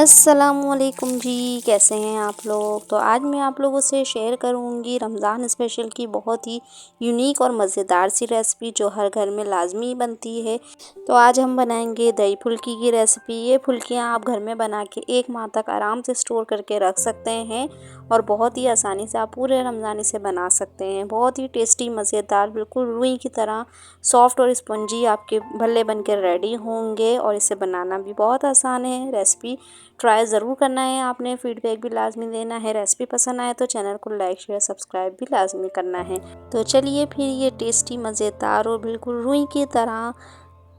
अस्सलामुअलैकुम जी, कैसे हैं आप लोग। तो आज मैं आप लोगों से शेयर करूंगी रमज़ान स्पेशल की बहुत ही यूनिक और मज़ेदार सी रेसिपी जो हर घर में लाजमी बनती है। तो आज हम बनाएंगे दही फुल्की की रेसिपी। ये फुल्कियां आप घर में बना के 1 माह तक आराम से स्टोर करके रख सकते हैं और बहुत ही आसानी से आप पूरे रमज़ान इसे बना सकते हैं। बहुत ही टेस्टी, मज़ेदार, बिल्कुल रुई की तरह सॉफ्ट और स्पंजी आपके भल्ले बनकर रेडी होंगे और इसे बनाना भी बहुत आसान है। रेसिपी ट्राई ज़रूर करना है आपने, फीडबैक भी लाजमी देना है। रेसिपी पसंद आए तो चैनल को लाइक शेयर सब्सक्राइब भी लाजमी करना है। तो चलिए फिर ये टेस्टी, मज़ेदार और बिल्कुल रुई की तरह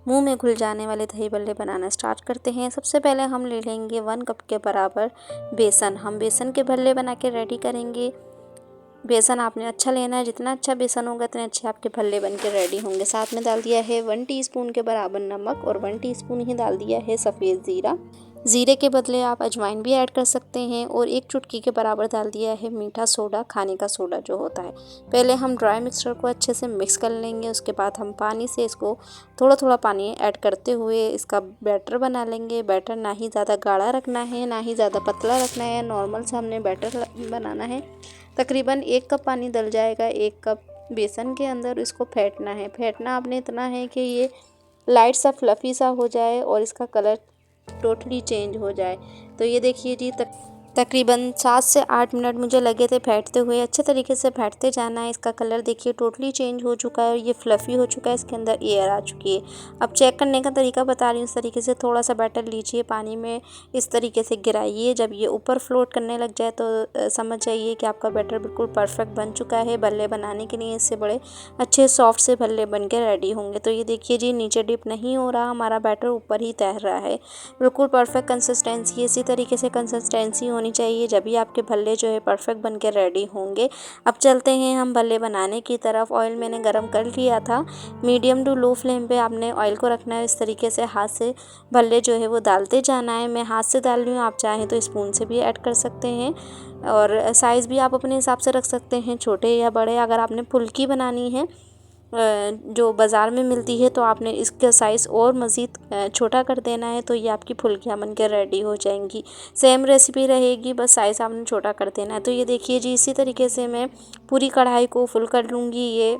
मुंह में घुल जाने वाले दही बल्ले बनाना स्टार्ट करते हैं। सबसे पहले हम ले लेंगे 1 कप के बराबर बेसन। हम बेसन के भल्ले बना के रेडी करेंगे। बेसन आपने अच्छा लेना है, जितना अच्छा बेसन होगा उतने अच्छे आपके भल्ले बन के रेडी होंगे। साथ में डाल दिया है 1 टीस्पून के बराबर नमक और 1 टीस्पून ही डाल दिया है सफ़ेद ज़ीरा। ज़ीरे के बदले आप अजवाइन भी ऐड कर सकते हैं और 1 चुटकी के बराबर डाल दिया है मीठा सोडा, खाने का सोडा जो होता है। पहले हम ड्राई मिक्सचर को अच्छे से मिक्स कर लेंगे। उसके बाद हम पानी से इसको थोड़ा थोड़ा पानी ऐड करते हुए इसका बैटर बना लेंगे। बैटर ना ही ज़्यादा गाढ़ा रखना है, ना ही ज़्यादा पतला रखना है, नॉर्मल सा हमने बैटर बनाना है। तकरीबन 1 कप पानी डल जाएगा 1 कप बेसन के अंदर। इसको फेंटना है। फेंटना आपने इतना है कि ये लाइट सा फ्लफ़ी सा हो जाए और इसका कलर टोटली चेंज हो जाए। तो ये देखिए जी, तकरीबन 7 से 8 मिनट मुझे लगे थे फेंटते हुए। अच्छे तरीके से फेंटते जाना है। इसका कलर देखिए टोटली चेंज हो चुका है और ये फ्लफ़ी हो चुका है, इसके अंदर एयर आ चुकी है। अब चेक करने का तरीका बता रही हूँ। इस तरीके से थोड़ा सा बैटर लीजिए, पानी में इस तरीके से गिराइए। जब ये ऊपर फ्लोट करने लग जाए तो समझ जाइए कि आपका बैटर बिल्कुल परफेक्ट बन चुका है। भल्ले बनाने के लिए इससे बड़े अच्छे सॉफ्ट से भल्ले बन के रेडी होंगे। तो ये देखिए जी, नीचे डिप नहीं हो रहा, हमारा बैटर ऊपर ही तैर रहा है। बिल्कुल परफेक्ट कंसिस्टेंसी, इसी तरीके से कंसिस्टेंसी होनी चाहिए, जब भी आपके भल्ले जो है परफेक्ट बन के रेडी होंगे। अब चलते हैं हम भल्ले बनाने की तरफ। ऑयल मैंने गरम कर लिया था। मीडियम टू लो फ्लेम पे आपने ऑयल को रखना है। इस तरीके से हाथ से भल्ले जो है वो डालते जाना है। मैं हाथ से डाल रही हूँ, आप चाहें तो स्पून से भी ऐड कर सकते हैं और साइज़ भी आप अपने हिसाब से रख सकते हैं, छोटे या बड़े। अगर आपने फुल्की बनानी है जो बाज़ार में मिलती है तो आपने इसका साइज़ और मज़ीद छोटा कर देना है, तो ये आपकी फुल्कियाँ बन के रेडी हो जाएंगी। सेम रेसिपी रहेगी, बस साइज़ आपने छोटा कर देना है। तो ये देखिए जी, इसी तरीके से मैं पूरी कढ़ाई को फुल कर लूँगी। ये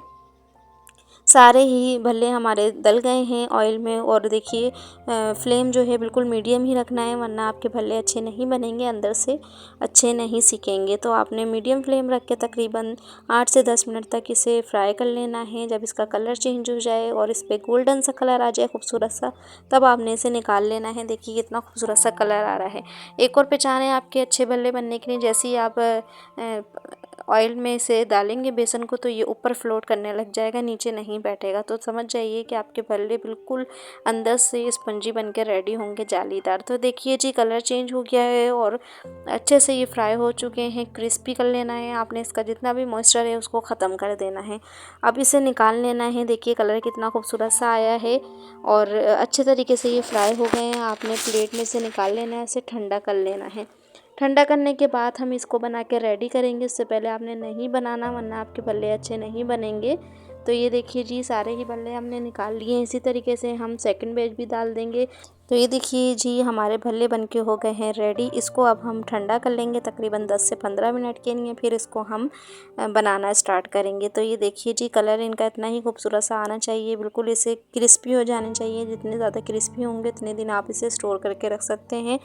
सारे ही भल्ले हमारे डल गए हैं ऑयल में। और देखिए फ्लेम जो है बिल्कुल मीडियम ही रखना है, वरना आपके भल्ले अच्छे नहीं बनेंगे, अंदर से अच्छे नहीं सिकेंगे। तो आपने मीडियम फ्लेम रख के तकरीबन 8 से 10 मिनट तक इसे फ्राई कर लेना है। जब इसका कलर चेंज हो जाए और इस पर गोल्डन सा कलर आ जाए खूबसूरत सा, तब आपने इसे निकाल लेना है। देखिए कितना खूबसूरत सा कलर आ रहा है। एक और पहचान है आपके अच्छे भल्ले बनने के लिए, जैसे ही आप ऑयल में से डालेंगे बेसन को तो ये ऊपर फ्लोट करने लग जाएगा, नीचे नहीं बैठेगा। तो समझ जाइए कि आपके भल्ले बिल्कुल अंदर से स्पंजी बन के रेडी होंगे, जालीदार। तो देखिए जी, कलर चेंज हो गया है और अच्छे से ये फ्राई हो चुके हैं। क्रिस्पी कर लेना है आपने, इसका जितना भी मॉइस्चर है उसको ख़त्म कर देना है। अब इसे निकाल लेना है। देखिए कलर कितना खूबसूरत सा आया है और अच्छे तरीके से ये फ्राई हो गए हैं। आपने प्लेट में से निकाल लेना है, इसे ठंडा कर लेना है। ठंडा करने के बाद हम इसको बना के रेडी करेंगे। इससे पहले आपने नहीं बनाना, वरना आपके भल्ले अच्छे नहीं बनेंगे। तो ये देखिए जी, सारे ही भल्ले हमने निकाल लिए हैं। इसी तरीके से हम सेकंड बैच भी डाल देंगे। तो ये देखिए जी, हमारे भल्ले बनके हो गए हैं रेडी। इसको अब हम ठंडा कर लेंगे तकरीबन 10 से 15 मिनट के लिए, फिर इसको हम बनाना स्टार्ट करेंगे। तो ये देखिए जी, कलर इनका इतना ही खूबसूरत सा आना चाहिए, बिल्कुल इसे क्रिस्पी हो जाने चाहिए। जितने ज़्यादा क्रिस्पी होंगे उतने दिन आप इसे स्टोर करके रख सकते हैं।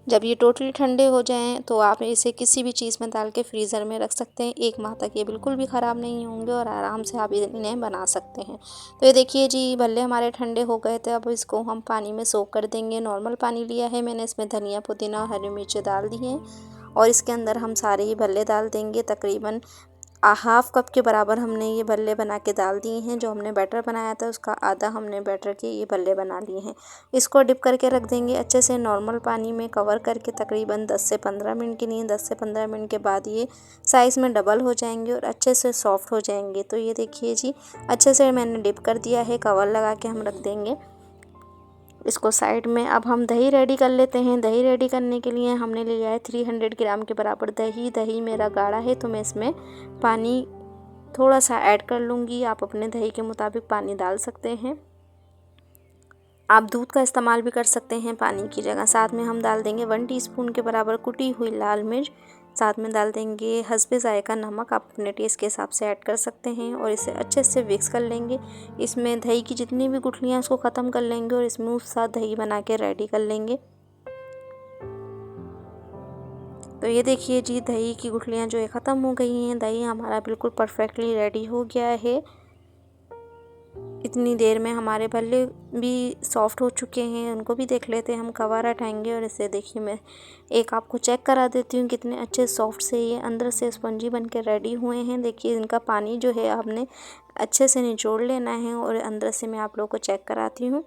जब ये टोटली ठंडे हो जाएं तो आप इसे किसी भी चीज़ में डाल के फ्रीज़र में रख सकते हैं। 1 माह तक ये बिल्कुल भी ख़राब नहीं होंगे और आराम से आप इन्हें बना सकते हैं। तो ये देखिए जी, भल्ले हमारे ठंडे हो गए थे। अब इसको हम पानी में सोक कर देंगे। नॉर्मल पानी लिया है मैंने, इसमें धनिया, पुदीना और हरी मिर्चें डाल दी हैं और इसके अंदर हम सारे ही भल्ले डाल देंगे। तकरीबन हाफ़ कप के बराबर हमने ये भल्ले बना के डाल दिए हैं। जो हमने बैटर बनाया था उसका आधा हमने बैटर के ये भल्ले बना लिए हैं। इसको डिप करके रख देंगे अच्छे से नॉर्मल पानी में कवर करके तकरीबन 10 से 15 मिनट के लिए। 10 से 15 मिनट के बाद ये साइज़ में डबल हो जाएंगे और अच्छे से सॉफ्ट हो जाएंगे। तो ये देखिए जी, अच्छे से मैंने डिप कर दिया है, कवर लगा के हम रख देंगे इसको साइड में। अब हम दही रेडी कर लेते हैं। दही रेडी करने के लिए हमने लिया है 300 ग्राम के बराबर दही। दही मेरा गाढ़ा है तो मैं इसमें पानी थोड़ा सा ऐड कर लूँगी। आप अपने दही के मुताबिक पानी डाल सकते हैं। आप दूध का इस्तेमाल भी कर सकते हैं पानी की जगह। साथ में हम डाल देंगे 1 टीस्पून के बराबर कुटी हुई लाल मिर्च। साथ में डाल देंगे हस्बे ज़ायका नमक, आप अपने टेस्ट के हिसाब से ऐड कर सकते हैं और इसे अच्छे से मिक्स कर लेंगे। इसमें दही की जितनी भी गुठलियाँ उसको ख़त्म कर लेंगे और स्मूथ सा दही बना के रेडी कर लेंगे। तो ये देखिए जी, दही की गुठलियाँ जो है ख़त्म हो गई हैं। दही हमारा बिल्कुल परफेक्टली रेडी हो गया है। इतनी देर में हमारे भल्ले भी सॉफ्ट हो चुके हैं, उनको भी देख लेते हैं। हम कवर हटाएंगे और इसे देखिए, मैं एक आपको चेक करा देती हूँ कितने अच्छे सॉफ्ट से ये अंदर से स्पंजी बन के रेडी हुए हैं। देखिए इनका पानी जो है आपने अच्छे से निचोड़ लेना है और अंदर से मैं आप लोगों को चेक कराती हूँ।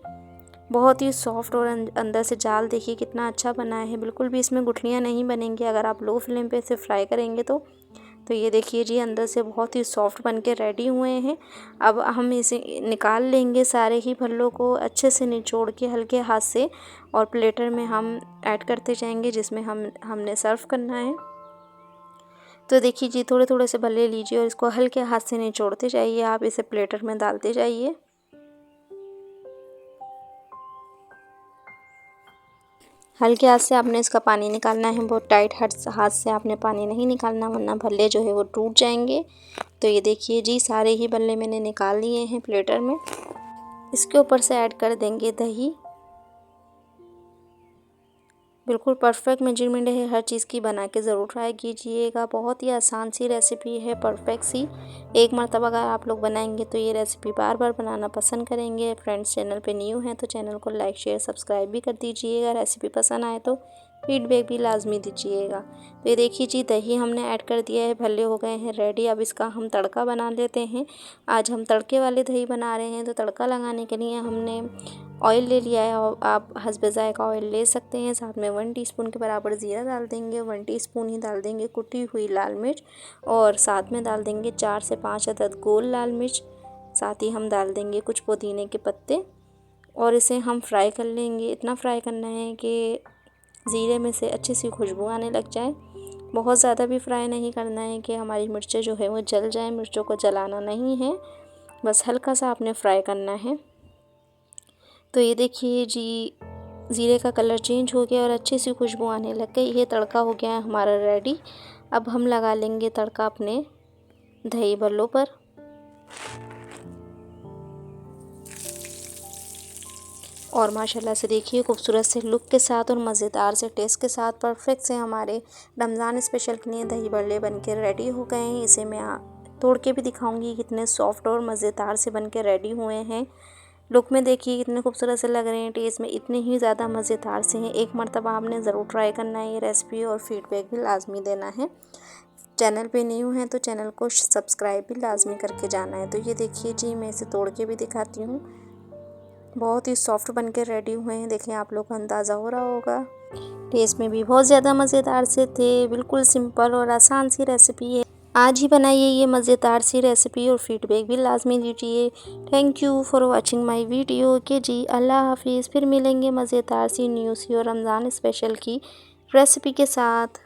बहुत ही सॉफ्ट और अंदर से जाल देखिए कितना अच्छा बना है। बिल्कुल भी इसमें गुठलियाँ नहीं बनेंगी अगर आप लो फ्लेम पे इसे फ्राई करेंगे तो ये देखिए जी, अंदर से बहुत ही सॉफ्ट बन के रेडी हुए हैं। अब हम इसे निकाल लेंगे सारे ही भल्लों को अच्छे से निचोड़ के हल्के हाथ से और प्लेटर में हम ऐड करते जाएंगे जिसमें हमने सर्व करना है। तो देखिए जी, थोड़े थोड़े से भल्ले लीजिए और इसको हल्के हाथ से निचोड़ते जाइए। आप इसे प्लेटर में डालते जाइए। हल्के हाथ से आपने इसका पानी निकालना है, बहुत टाइट हाथ से आपने पानी नहीं निकालना वरना भल्ले जो है वो टूट जाएंगे। तो ये देखिए जी, सारे ही भल्ले मैंने निकाल लिए हैं प्लेटर में। इसके ऊपर से ऐड कर देंगे दही। बिल्कुल परफेक्ट मेजरमेंट है हर चीज़ की, बना के ज़रूर ट्राई कीजिएगा। बहुत ही आसान सी रेसिपी है, परफेक्ट सी। एक मरतबा अगर आप लोग बनाएंगे तो ये रेसिपी बार बार बनाना पसंद करेंगे। फ्रेंड्स, चैनल पे न्यू हैं तो चैनल को लाइक शेयर सब्सक्राइब भी कर दीजिएगा। रेसिपी पसंद आए तो फीडबैक भी लाजमी दीजिएगा। तो ये देखिए जी, दही हमने ऐड कर दिया है, भल्ले हो गए हैं रेडी। अब इसका हम तड़का बना लेते हैं। आज हम तड़के वाले दही बना रहे हैं, तो तड़का लगाने के लिए हमने ऑयल ले लिया है और आप हस्बे ज़ायका ऑयल ले सकते हैं। साथ में 1 टीस्पून के बराबर ज़ीरा डाल देंगे, 1 टीस्पून ही डाल देंगे कुटी हुई लाल मिर्च और साथ में डाल देंगे 4 से 5 अदद गोल लाल मिर्च। साथ ही हम डाल देंगे कुछ पुदीने के पत्ते और इसे हम फ्राई कर लेंगे। इतना फ्राई करना है कि ज़ीरे में से अच्छी सी खुशबू आने लग जाए। बहुत ज़्यादा भी फ्राई नहीं करना है कि हमारी मिर्चें जो है वो जल जाए। मिर्चों को जलाना नहीं है, बस हल्का सा आपने फ्राई करना है। तो ये देखिए जी, ज़ीरे का कलर चेंज हो गया और अच्छी सी खुशबू आने लग गई। ये तड़का हो गया है हमारा रेडी। अब हम लगा लेंगे तड़का अपने दही भल्लों पर। और माशाल्लाह से देखिए खूबसूरत से लुक के साथ और मज़ेदार से टेस्ट के साथ परफेक्ट से हमारे रमज़ान स्पेशल के लिए दही भल्ले बन के रेडी हो गए हैं। इसे मैं तोड़ के भी दिखाऊंगी कितने सॉफ्ट और मज़ेदार से बन के रेडी हुए हैं। लुक में देखिए कितने खूबसूरत से लग रहे हैं, टेस्ट में इतने ही ज़्यादा मज़ेदार से हैं। एक मरतबा आपने ज़रूर ट्राई करना है ये रेसिपी और फीडबैक भी लाजमी देना है। चैनल पे न्यू हैं तो चैनल को सब्सक्राइब भी लाजमी करके जाना है। तो ये देखिए जी, मैं इसे तोड़ के भी दिखाती हूँ। बहुत ही सॉफ्ट बन के रेडी हुए हैं। देखिए आप लोग को अंदाज़ा हो रहा होगा। टेस्ट में भी बहुत ज़्यादा मज़ेदार से थे। बिल्कुल सिंपल और आसान सी रेसिपी है। आज ही बनाइए ये मज़ेदार सी रेसिपी और फीडबैक भी लाजमी दीजिए। Thank you for watching my video. के जी, अल्लाह हाफिज़। फिर मिलेंगे मज़ेदार सी न्यू सी और रमज़ान स्पेशल की रेसिपी के साथ।